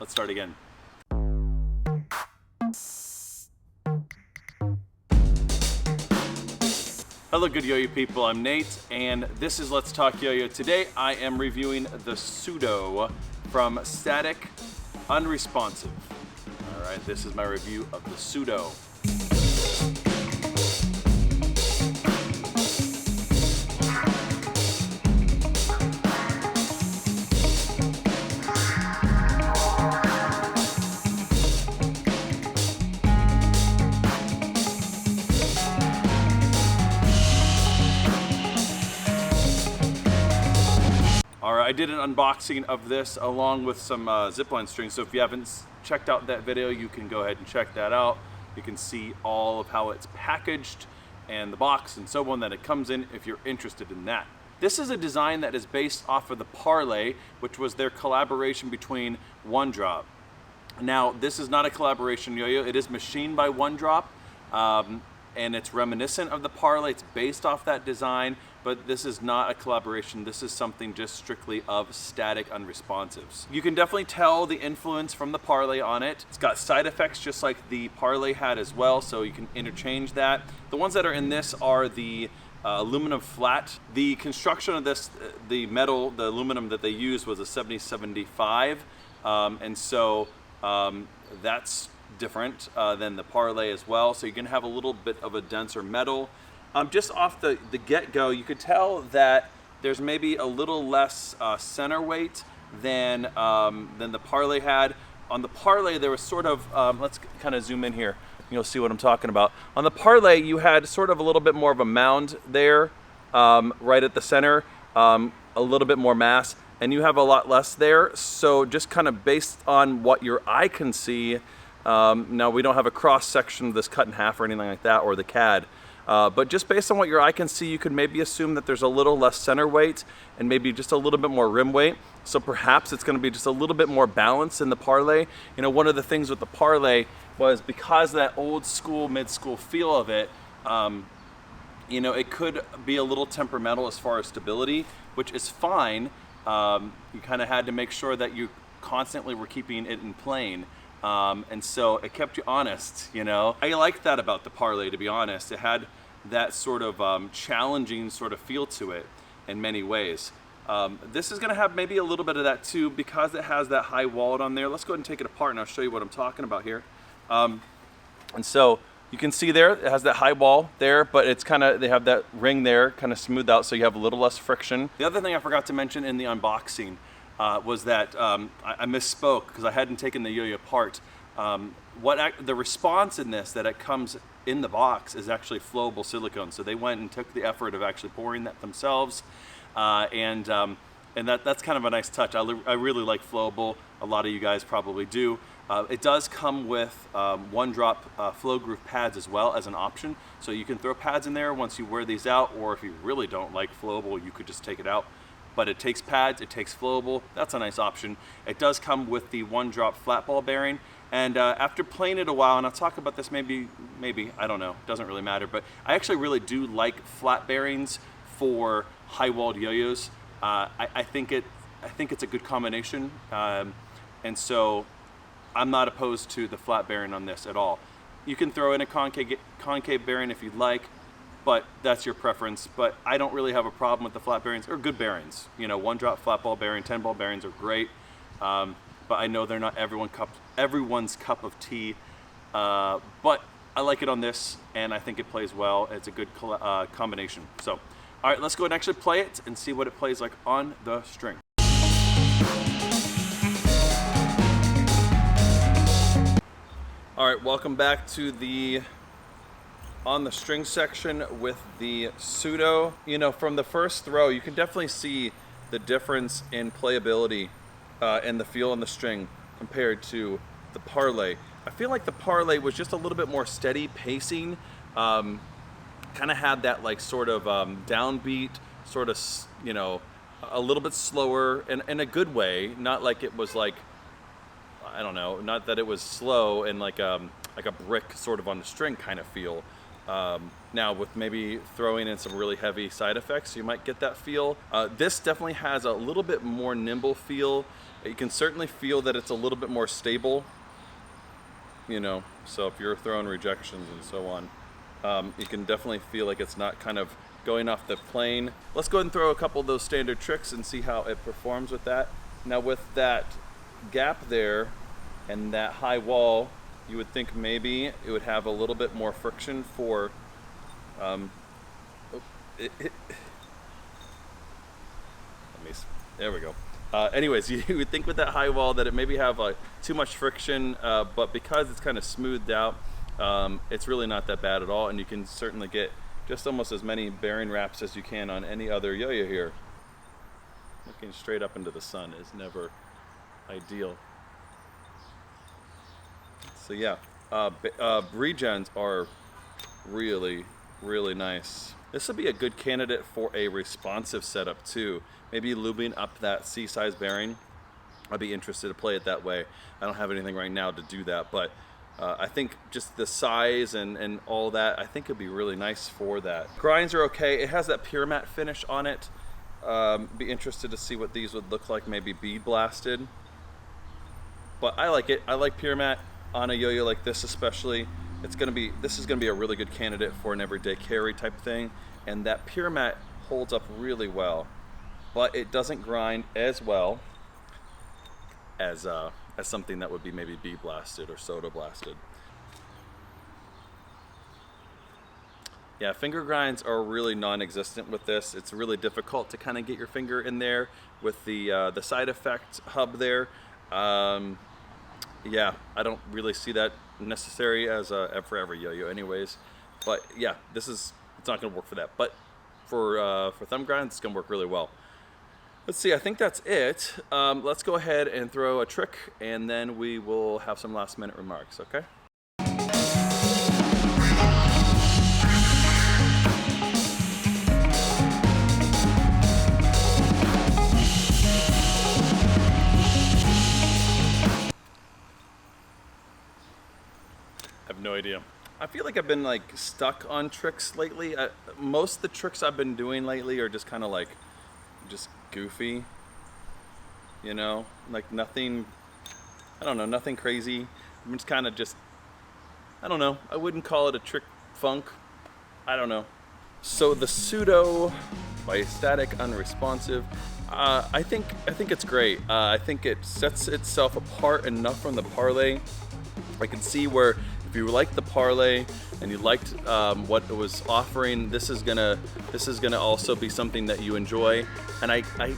let's start again. Hello good yo-yo people, I'm Nate and this is Let's Talk Yo-Yo. Today I am reviewing the Sudo from Static Unresponsive. Alright, this is my review of the Sudo. I did an unboxing of this along with some ZipLine Strings, so if you haven't checked out that video, you can go ahead and check that out. You can see all of how it's packaged and the box and so on that it comes in if you're interested in that. This is a design that is based off of the Parlay, which was their collaboration between OneDrop. Now, this is not a collaboration yo-yo, it is machined by OneDrop. And it's reminiscent of the Parlay. It's based off that design, but this is not a collaboration. This is something just strictly of Static Unresponsives. You can definitely tell the influence from the Parlay on it. It's got side effects just like the Parlay had as well, so you can interchange that. The ones that are in this are the aluminum flat. The construction of this, the metal, the aluminum that they used was a 7075, and so that's different than the Parlay as well, so you're gonna have a little bit of a denser metal. Just off the get-go, you could tell that there's maybe a little less center weight than the Parlay had. On the Parlay, there was sort of, let's kind of zoom in here, you'll see what I'm talking about. On the Parlay, you had sort of a little bit more of a mound there, right at the center, a little bit more mass, and you have a lot less there, so just kind of based on what your eye can see. Now we don't have a cross section of this cut in half or anything like that, or the CAD, but just based on what your eye can see, you could maybe assume that there's a little less center weight and maybe just a little bit more rim weight. So perhaps it's going to be just a little bit more balance in the Parlay. You know, one of the things with the Parlay was because of that old school, mid-school feel of it, you know, it could be a little temperamental as far as stability, which is fine. You kind of had to make sure that you constantly were keeping it in plane. And so it kept you honest, you know. I liked that about the Parlay, to be honest. It had that sort of challenging sort of feel to it in many ways. This is gonna have maybe a little bit of that too, because it has that high wallet on there. Let's go ahead and take it apart and I'll show you what I'm talking about here. And so you can see there, it has that high wall there, but it's kind of, they have that ring there kind of smoothed out so you have a little less friction. The other thing I forgot to mention in the unboxing was that I misspoke because I hadn't taken the yo-yo apart. The responsiveness that it comes in the box is actually flowable silicone. So they went and took the effort of actually pouring that themselves, and that's kind of a nice touch. I really like flowable. A lot of you guys probably do. It does come with OneDrop flow groove pads as well as an option. So you can throw pads in there once you wear these out, or if you really don't like flowable, you could just take it out. But it takes pads, it takes flowable, that's a nice option. It does come with the OneDrop flat ball bearing, and after playing it a while, and I'll talk about this maybe, I don't know, doesn't really matter, but I actually really do like flat bearings for high-walled yo-yos. I think it's a good combination, and so I'm not opposed to the flat bearing on this at all. You can throw in a concave bearing if you'd like, but that's your preference. But I don't really have a problem with the flat bearings, or good bearings. You know, OneDrop flat ball bearing, 10 ball bearings are great, but I know they're not everyone's cup of tea. But I like it on this, and I think it plays well. It's a good combination. So, all right, let's go and actually play it and see what it plays like on the string. All right, welcome back to the on the string section with the Sudo. You know, from the first throw, you can definitely see the difference in playability and the feel on the string compared to the Parlay. I feel like the Parlay was just a little bit more steady pacing, kind of had that like sort of downbeat, sort of, you know, a little bit slower in a good way, not like it was like, I don't know, not that it was slow and like a brick sort of on the string kind of feel. Now with maybe throwing in some really heavy side effects, you might get that feel. This definitely has a little bit more nimble feel. You can certainly feel that it's a little bit more stable, you know, so if you're throwing rejections and so on, you can definitely feel like it's not kind of going off the plane. Let's go ahead and throw a couple of those standard tricks and see how it performs with that. Now with that gap there and that high wall, you would think maybe it would have a little bit more friction for there we go. Anyways, you would think with that high wall that it maybe have too much friction, but because it's kind of smoothed out, it's really not that bad at all, and you can certainly get just almost as many bearing wraps as you can on any other yo-yo here. Looking straight up into the sun is never ideal. So yeah, regens are really, really nice. This would be a good candidate for a responsive setup too. Maybe lubing up that C-size bearing. I'd be interested to play it that way. I don't have anything right now to do that, but I think just the size and all that, I think it'd be really nice for that. Grinds are okay. It has that pure matte finish on it. Be interested to see what these would look like, maybe bead blasted. But I like it. I like pure matte on a yo-yo like this especially. This is gonna be a really good candidate for an everyday carry type thing, and that pure matte holds up really well, but it doesn't grind as well as something that would be maybe bead blasted or soda blasted. Yeah, finger grinds are really non-existent with this. It's really difficult to kind of get your finger in there with the side effect hub there. Yeah, I don't really see that necessary as for every yo-yo anyways. But yeah, it's not gonna work for that. But for thumb grinds, it's gonna work really well. Let's see, I think that's it. Let's go ahead and throw a trick, and then we will have some last minute remarks, okay? I have no idea. I feel like I've been like stuck on tricks lately. Most of the tricks I've been doing lately are just kind of like just goofy, you know, like nothing, I don't know, nothing crazy. I'm just kind of just, I don't know, I wouldn't call it a trick funk. I don't know. So the Sudo by Static Unresponsive, I think it's great. I think it sets itself apart enough from the Parlay. I can see where if you liked the Parlay and you liked what it was offering, this is gonna also be something that you enjoy. And I kind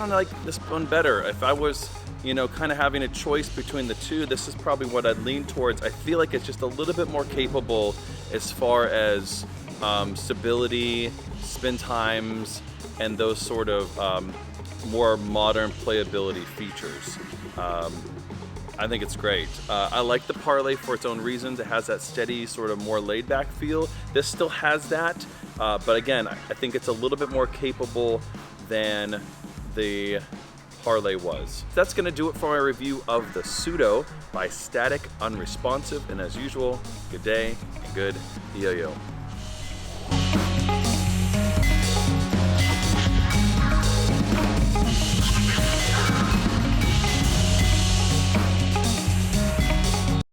of like this one better. If I was, you know, kind of having a choice between the two, this is probably what I'd lean towards. I feel like it's just a little bit more capable as far as stability, spin times, and those sort of more modern playability features. I think it's great. I like the Parlay for its own reasons. It has that steady, sort of more laid back feel. This still has that, but again, I think it's a little bit more capable than the Parlay was. That's gonna do it for my review of the Sudo by Static Unresponsive, and as usual, good day and good yo-yo.